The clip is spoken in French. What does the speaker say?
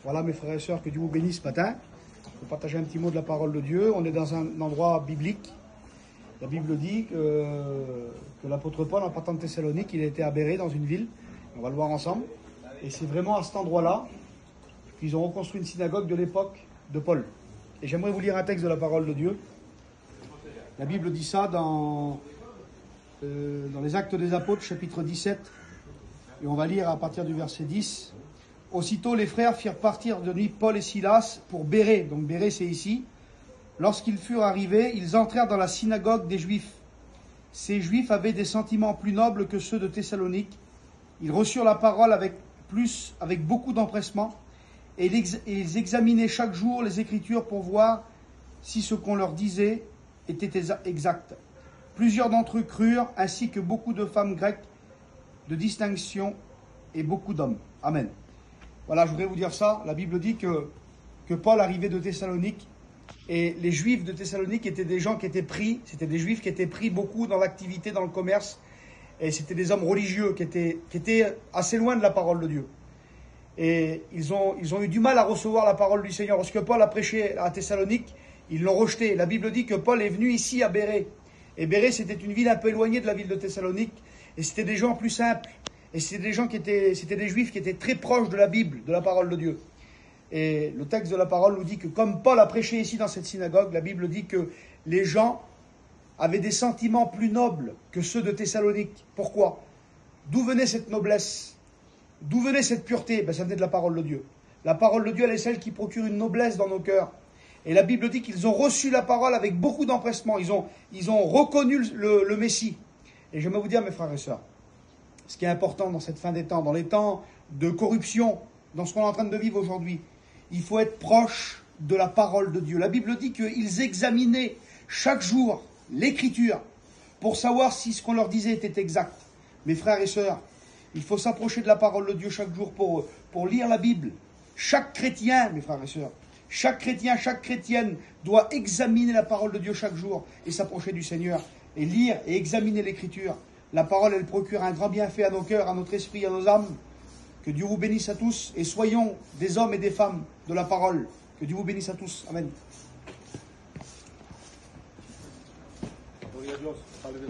Voilà mes frères et sœurs, que Dieu vous bénisse ce matin. Je vais partager un petit mot de la parole de Dieu. On est dans un endroit biblique. La Bible dit que l'apôtre Paul, en partant de Thessalonique, il a été à Bérée, dans une ville. On va le voir ensemble. Et c'est vraiment à cet endroit-là qu'ils ont reconstruit une synagogue de l'époque de Paul. Et j'aimerais vous lire un texte de la parole de Dieu. La Bible dit ça dans les Actes des Apôtres, chapitre 17. Et on va lire à partir du verset 10. Aussitôt les frères firent partir de nuit Paul et Silas pour Bérée. Donc Bérée c'est ici. Lorsqu'ils furent arrivés, ils entrèrent dans la synagogue des Juifs. Ces Juifs avaient des sentiments plus nobles que ceux de Thessalonique. Ils reçurent la parole avec beaucoup d'empressement, et ils examinaient chaque jour les Écritures pour voir si ce qu'on leur disait était exact. Plusieurs d'entre eux crurent, ainsi que beaucoup de femmes grecques de distinction et beaucoup d'hommes. Amen. Voilà, je voudrais vous dire ça. La Bible dit que Paul arrivait de Thessalonique, et les Juifs de Thessalonique étaient des gens qui étaient pris, c'était des Juifs qui étaient pris beaucoup dans l'activité, dans le commerce, et c'était des hommes religieux qui étaient assez loin de la parole de Dieu. Et ils ont eu du mal à recevoir la parole du Seigneur. Lorsque Paul a prêché à Thessalonique, ils l'ont rejeté. La Bible dit que Paul est venu ici à Bérée. Et Bérée, c'était une ville un peu éloignée de la ville de Thessalonique, et c'était des gens plus simples. Et c'était des gens c'était des Juifs qui étaient très proches de la Bible, de la parole de Dieu. Et le texte de la parole nous dit que comme Paul a prêché ici dans cette synagogue, la Bible dit que les gens avaient des sentiments plus nobles que ceux de Thessalonique. Pourquoi? D'où venait cette noblesse? D'où venait cette pureté? Ça venait de la parole de Dieu. La parole de Dieu, elle est celle qui procure une noblesse dans nos cœurs. Et la Bible dit qu'ils ont reçu la parole avec beaucoup d'empressement. Ils ont reconnu le Messie. Et je vais vous dire, mes frères et sœurs, ce qui est important dans cette fin des temps, dans les temps de corruption, dans ce qu'on est en train de vivre aujourd'hui, il faut être proche de la parole de Dieu. La Bible dit qu'ils examinaient chaque jour l'Écriture pour savoir si ce qu'on leur disait était exact. Mes frères et sœurs, il faut s'approcher de la parole de Dieu chaque jour pour lire la Bible. Chaque chrétien, mes frères et sœurs, chaque chrétien, chaque chrétienne doit examiner la parole de Dieu chaque jour et s'approcher du Seigneur et lire et examiner l'Écriture. La parole, elle procure un grand bienfait à nos cœurs, à notre esprit, à nos âmes. Que Dieu vous bénisse à tous et soyons des hommes et des femmes de la parole. Que Dieu vous bénisse à tous. Amen. Gloria a Dios. Padre de